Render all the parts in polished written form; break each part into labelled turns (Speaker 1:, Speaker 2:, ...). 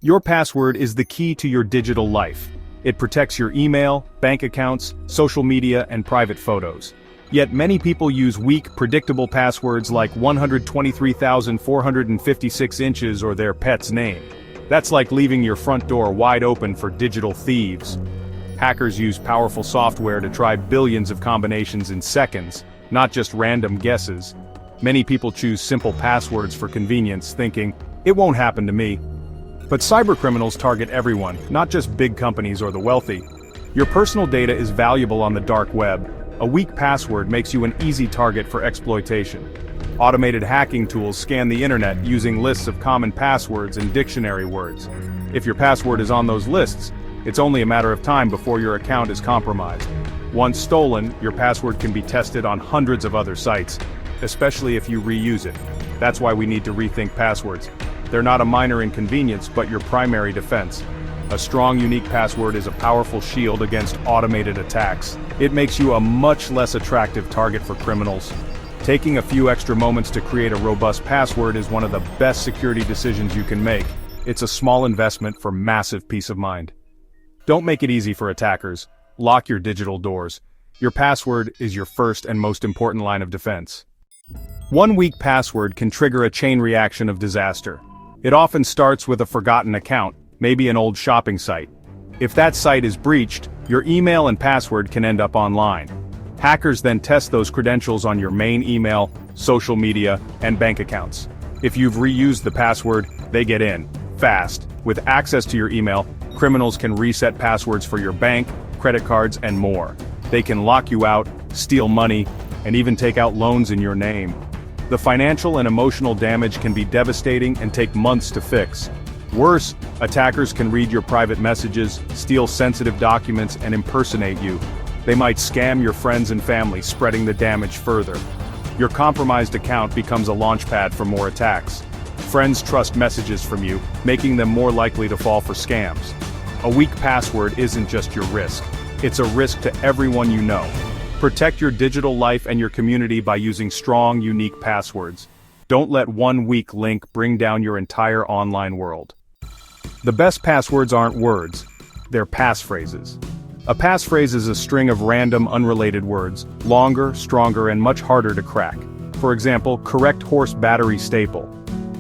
Speaker 1: Your password is the key to your digital life. It protects your email, bank accounts, social media, and private photos. Yet many people use weak, predictable passwords like 123,456 inches or their pet's name. That's like leaving your front door wide open for digital thieves. Hackers use powerful software to try billions of combinations in seconds, not just random guesses. Many people choose simple passwords for convenience, thinking, "It won't happen to me." But cybercriminals target everyone, not just big companies or the wealthy. Your personal data is valuable on the dark web. A weak password makes you an easy target for exploitation. Automated hacking tools scan the internet using lists of common passwords and dictionary words. If your password is on those lists, it's only a matter of time before your account is compromised. Once stolen, your password can be tested on hundreds of other sites, especially if you reuse it. That's why we need to rethink passwords. They're not a minor inconvenience, but your primary defense. A strong, unique password is a powerful shield against automated attacks. It makes you a much less attractive target for criminals. Taking a few extra moments to create a robust password is one of the best security decisions you can make. It's a small investment for massive peace of mind. Don't make it easy for attackers. Lock your digital doors. Your password is your first and most important line of defense. One weak password can trigger a chain reaction of disaster. It often starts with a forgotten account, maybe an old shopping site. If that site is breached, your email and password can end up online. Hackers then test those credentials on your main email, social media, and bank accounts. If you've reused the password, they get in, fast. With access to your email, criminals can reset passwords for your bank, credit cards, and more. They can lock you out, steal money, and even take out loans in your name. The financial and emotional damage can be devastating and take months to fix. Worse, attackers can read your private messages, steal sensitive documents, and impersonate you. They might scam your friends and family, spreading the damage further. Your compromised account becomes a launchpad for more attacks. Friends trust messages from you, making them more likely to fall for scams. A weak password isn't just your risk. It's a risk to everyone you know. Protect your digital life and your community by using strong, unique passwords. Don't let one weak link bring down your entire online world. The best passwords aren't words, they're passphrases. A passphrase is a string of random, unrelated words, longer, stronger, and much harder to crack. For example, correct horse battery staple.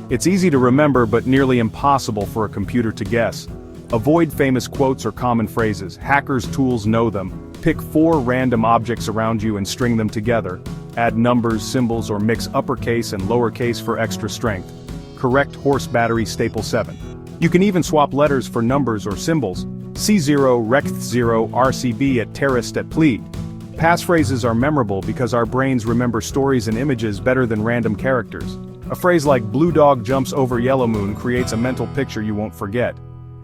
Speaker 1: It's easy to remember but nearly impossible for a computer to guess. Avoid famous quotes or common phrases. Hackers' tools know them. Pick 4 random objects around you and string them together. Add numbers, symbols, or mix uppercase and lowercase for extra strength. Correct horse battery staple 7. You can even swap letters for numbers or symbols. C0 rect 0 RCB at terrorist at plead. Passphrases are memorable because our brains remember stories and images better than random characters. A phrase like "blue dog jumps over yellow moon" creates a mental picture you won't forget.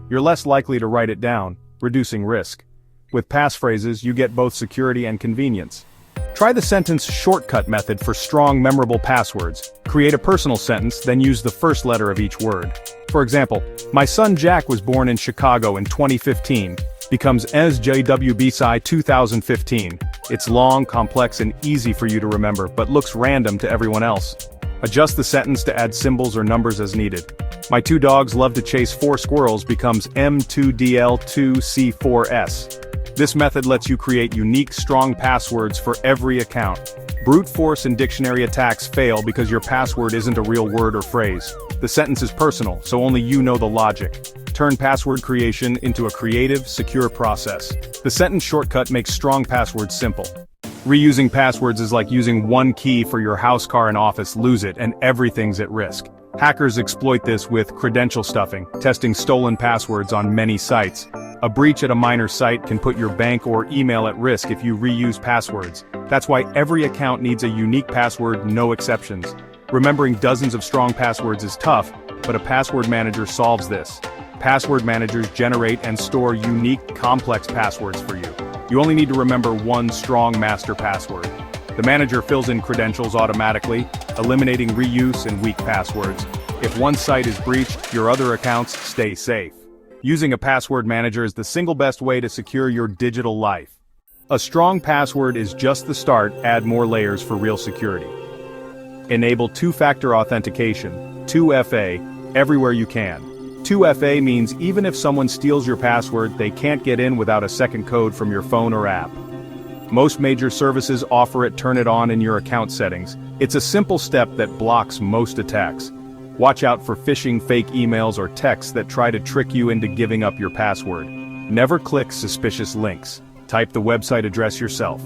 Speaker 1: You're less likely to write it down, reducing risk. With passphrases, you get both security and convenience. Try the sentence shortcut method for strong, memorable passwords. Create a personal sentence, then use the first letter of each word. For example, "My son Jack was born in Chicago in 2015, becomes SJWBSI 2015. It's long, complex, and easy for you to remember, but looks random to everyone else. Adjust the sentence to add symbols or numbers as needed. "My 2 dogs love to chase 4 squirrels" becomes M2DL2C4S. This method lets you create unique, strong passwords for every account. Brute force and dictionary attacks fail because your password isn't a real word or phrase. The sentence is personal, so only you know the logic. Turn password creation into a creative, secure process. The sentence shortcut makes strong passwords simple. Reusing passwords is like using one key for your house, car, and office. Lose it, and everything's at risk. Hackers exploit this with credential stuffing, testing stolen passwords on many sites. A breach at a minor site can put your bank or email at risk if you reuse passwords. That's why every account needs a unique password, no exceptions. Remembering dozens of strong passwords is tough, but a password manager solves this. Password managers generate and store unique, complex passwords for you. You only need to remember one strong master password. The manager fills in credentials automatically, eliminating reuse and weak passwords. If one site is breached, your other accounts stay safe. Using a password manager is the single best way to secure your digital life. A strong password is just the start. Add more layers for real security. Enable two-factor authentication, 2FA, everywhere you can. 2FA means even if someone steals your password, they can't get in without a second code from your phone or app. Most major services offer it. Turn it on in your account settings. It's a simple step that blocks most attacks. Watch out for phishing, fake emails, or texts that try to trick you into giving up your password. Never click suspicious links. Type the website address yourself.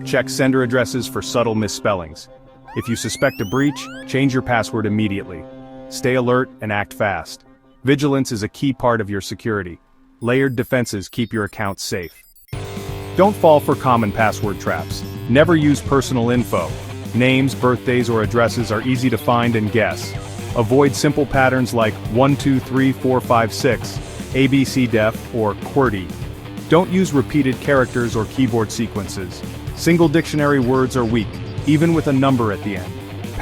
Speaker 1: Check sender addresses for subtle misspellings. If you suspect a breach, change your password immediately. Stay alert and act fast. Vigilance is a key part of your security. Layered defenses keep your accounts safe. Don't fall for common password traps. Never use personal info. Names, birthdays, or addresses are easy to find and guess. Avoid simple patterns like 123456, ABCDEF, or QWERTY. Don't use repeated characters or keyboard sequences. Single dictionary words are weak, even with a number at the end.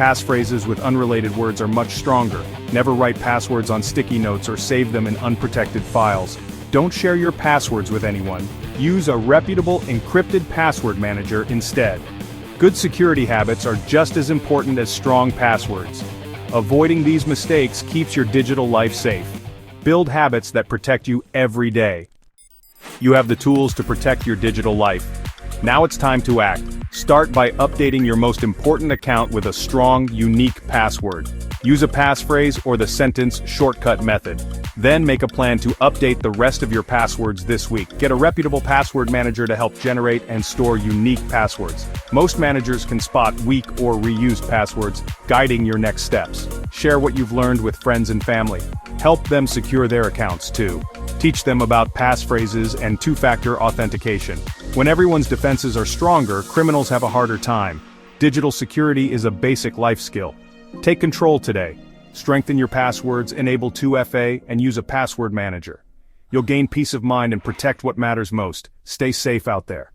Speaker 1: Passphrases with unrelated words are much stronger. Never write passwords on sticky notes or save them in unprotected files. Don't share your passwords with anyone. Use a reputable encrypted password manager instead. Good security habits are just as important as strong passwords. Avoiding these mistakes keeps your digital life safe. Build habits that protect you every day. You have the tools to protect your digital life. Now it's time to act. Start by updating your most important account with a strong, unique password. Use a passphrase or the sentence shortcut method. Then make a plan to update the rest of your passwords this week. Get a reputable password manager to help generate and store unique passwords. Most managers can spot weak or reused passwords, guiding your next steps. Share what you've learned with friends and family. Help them secure their accounts too. Teach them about passphrases and two-factor authentication. When everyone's defenses are stronger, criminals have a harder time. Digital security is a basic life skill. Take control today. Strengthen your passwords, enable 2FA, and use a password manager. You'll gain peace of mind and protect what matters most. Stay safe out there.